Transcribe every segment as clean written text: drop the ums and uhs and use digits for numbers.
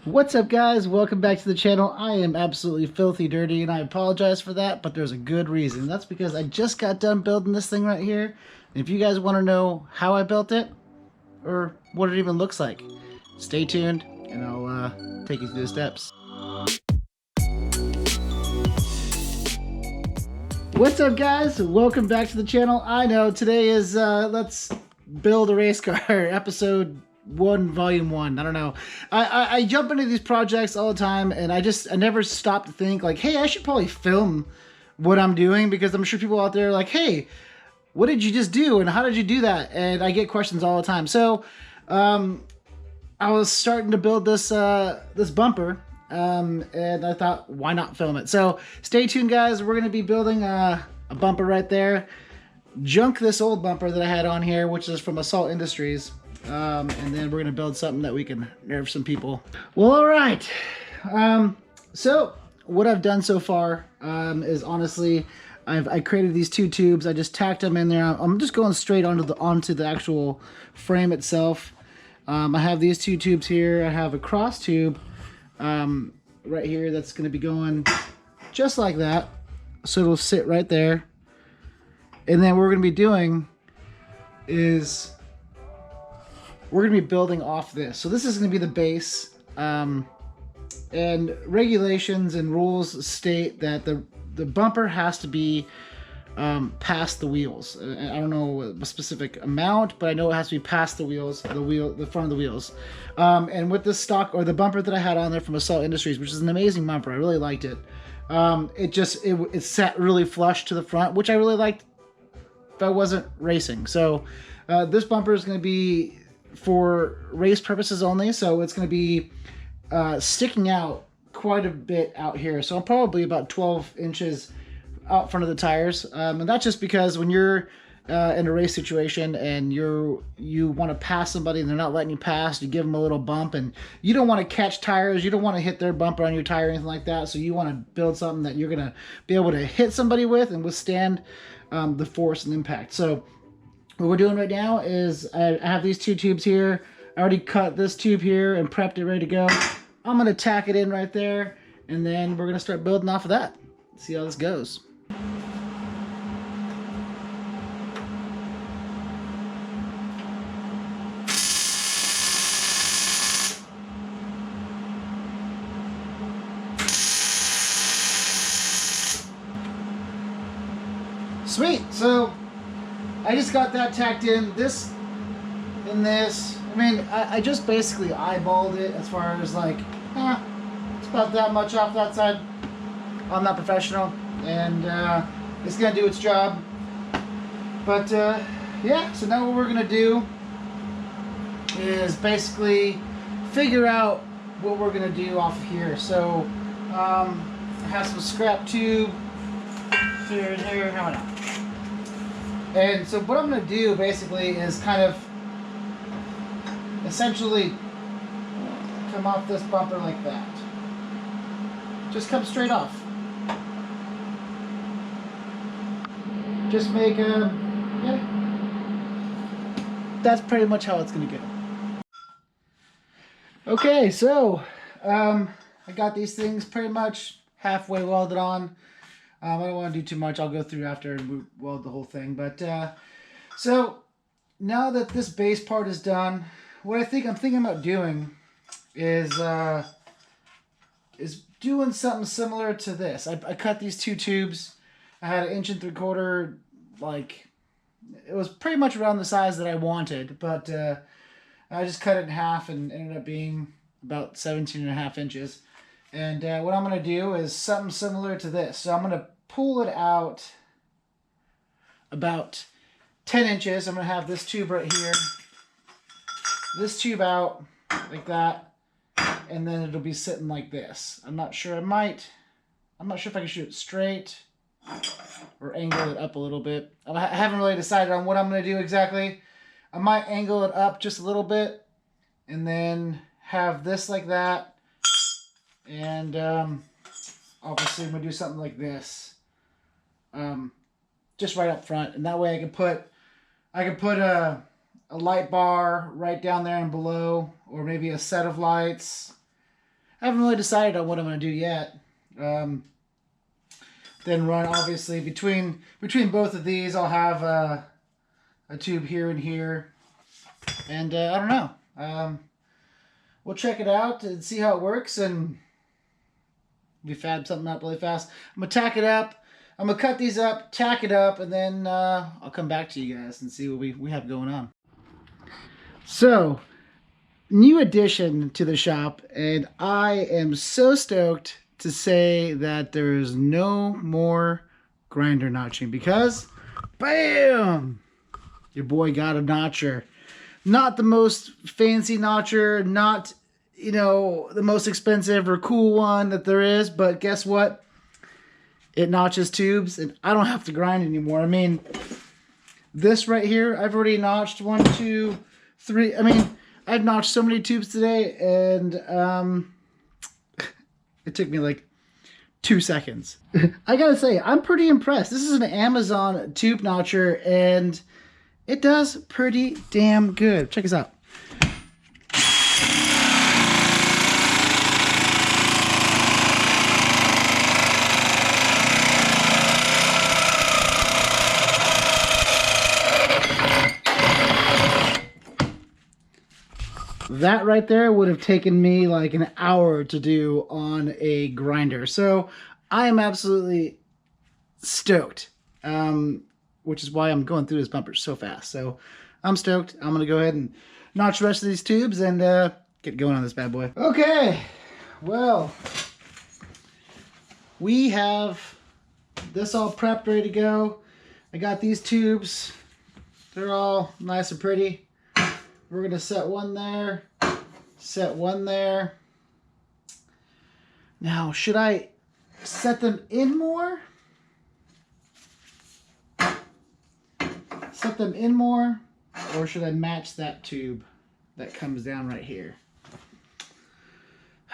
What's up, guys? Welcome back to the channel. I am absolutely filthy dirty and I apologize for that, but there's a good reason. That's because I just got done building this thing right here. And if you guys want to know how I built it or what it even looks like, stay tuned and I'll take you through the steps. What's up, guys? Welcome back to the channel. I know today is let's build a race car episode 1, volume 1. I don't know. I jump into these projects all the time, and I never stop to think like, hey, I should probably film what I'm doing, because I'm sure people out there are like, hey, what did you just do and how did you do that? And I get questions all the time. So I was starting to build this this bumper, and I thought, why not film it? So stay tuned, guys. We're gonna be building a bumper right there. Junk this old bumper that I had on here, which is from Assault Industries. And then we're gonna build something that we can nerf some people. Well, all right. So what I've done so far is, honestly, I created these two tubes. I just tacked them in there. I'm just going straight onto the actual frame itself. I have these two tubes here. I have a cross tube right here that's going to be going just like that. So it'll sit right there. And then what we're going to be doing is we're going to be building off this. So this is going to be the base. And regulations and rules state that the bumper has to be past the wheels. I don't know a specific amount, but I know it has to be past the wheels, the front of the wheels. And with the stock, or the bumper that I had on there from Assault Industries, which is an amazing bumper, I really liked it. It sat really flush to the front, which I really liked if I wasn't racing. So this bumper is going to be for race purposes only, so it's going to be sticking out quite a bit out here. So I'm probably about 12 inches out front of the tires, and that's just because when you're in a race situation and you want to pass somebody and they're not letting you pass, you give them a little bump, and you don't want to catch tires, you don't want to hit their bumper on your tire or anything like that. So you want to build something that you're going to be able to hit somebody with and withstand the force and impact. So what we're doing right now is I have these two tubes here. I already cut this tube here and prepped it ready to go. I'm going to tack it in right there, and then we're going to start building off of that. See how this goes. Sweet. So I just got that tacked in. This and this. I mean, I just basically eyeballed it as far as like, it's about that much off that side. I'm not professional, and it's gonna do its job. But yeah, so now what we're gonna do is basically figure out what we're gonna do off of here. So I have some scrap tube here and here. How about now? And so what I'm gonna do basically is kind of essentially come off this bumper like that. Just come straight off. Just make a, yeah. That's pretty much how it's gonna go. Okay, so I got these things pretty much halfway welded on. I don't want to do too much. I'll go through after and weld the whole thing. But so now that this base part is done, what I'm thinking about doing is doing something similar to this. I cut these two tubes. I had 1 3/4 inch, like, it was pretty much around the size that I wanted, but I just cut it in half and ended up being about 17.5 inches. And what I'm going to do is something similar to this. So I'm going to pull it out about 10 inches. I'm going to have this tube right here. This tube out like that. And then it'll be sitting like this. I'm not sure if I can shoot it straight or angle it up a little bit. I haven't really decided on what I'm going to do exactly. I might angle it up just a little bit and then have this like that. And obviously I'm going to do something like this. Just right up front. And that way I can put a light bar right down there and below, or maybe a set of lights, I haven't really decided on what I'm going to do yet. Then run, obviously, between both of these, I'll have a tube here and here. And I don't know. We'll check it out and see how it works, and we fab something up really fast. I'm going to tack it up. I'm going to cut these up, tack it up, and then I'll come back to you guys and see what we have going on. So, new addition to the shop, and I am so stoked to say that there is no more grinder notching because, bam! Your boy got a notcher. Not the most fancy notcher, not, you know, the most expensive or cool one that there is, but guess what? It notches tubes, and I don't have to grind anymore. I mean, this right here, I've already notched 1, 2, 3. I mean, I've notched so many tubes today, and it took me like 2 seconds. I gotta say, I'm pretty impressed. This is an Amazon tube notcher, and it does pretty damn good. Check this out. That right there would have taken me like an hour to do on a grinder. So I am absolutely stoked, which is why I'm going through this bumper so fast. So I'm stoked. I'm going to go ahead and notch the rest of these tubes and get going on this bad boy. Okay, well, we have this all prepped, ready to go. I got these tubes. They're all nice and pretty. We're going to set one there, set one there. Now, should I set them in more? Set them in more, or should I match that tube that comes down right here?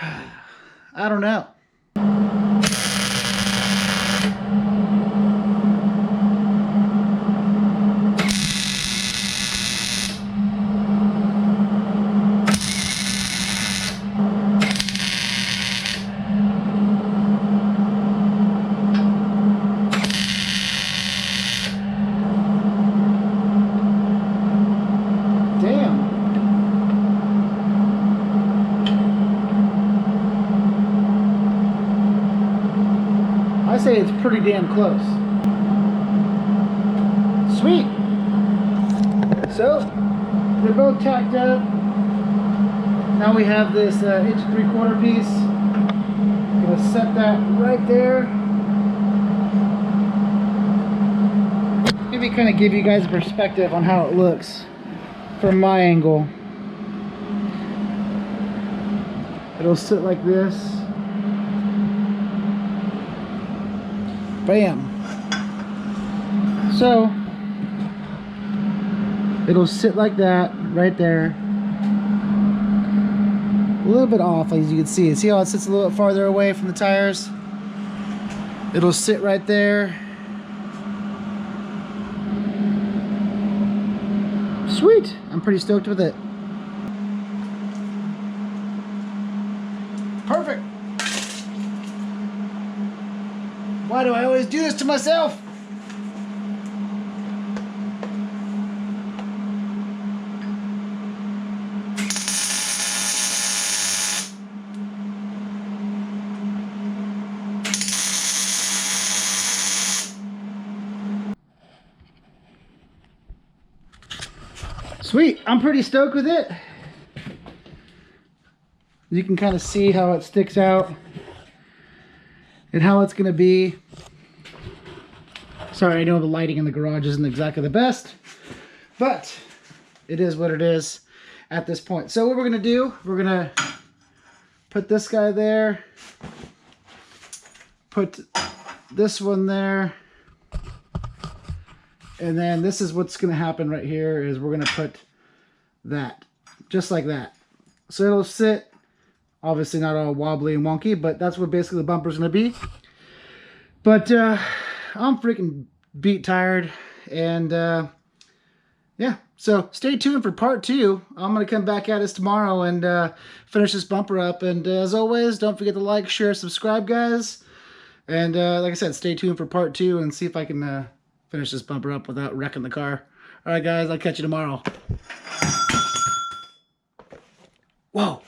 I don't know. I say it's pretty damn close. Sweet. So they're both tacked up. Now we have this 1 3/4 piece. I'm gonna set that right there. Maybe kind of give you guys a perspective on how it looks from my angle. It'll sit like this. Bam. So it'll sit like that right there. A little bit off, as you can see. See how it sits a little bit farther away from the tires? It'll sit right there. Sweet. I'm pretty stoked with it. Perfect. Why do I always do this to myself? Sweet, I'm pretty stoked with it. You can kind of see how it sticks out and how it's gonna be. Sorry, I know the lighting in the garage isn't exactly the best, but it is what it is at this point. So what we're gonna do, we're gonna put this guy there, put this one there, and then this is what's gonna happen right here is we're gonna put that, just like that. So it'll sit, obviously not all wobbly and wonky, but that's what basically the bumper's gonna be. But I'm freaking beat tired, and yeah, so stay tuned for part 2. I'm going to come back at us tomorrow and finish this bumper up. And as always, don't forget to like, share, subscribe, guys. And like I said, stay tuned for part 2 and see if I can finish this bumper up without wrecking the car. All right, guys, I'll catch you tomorrow. Whoa.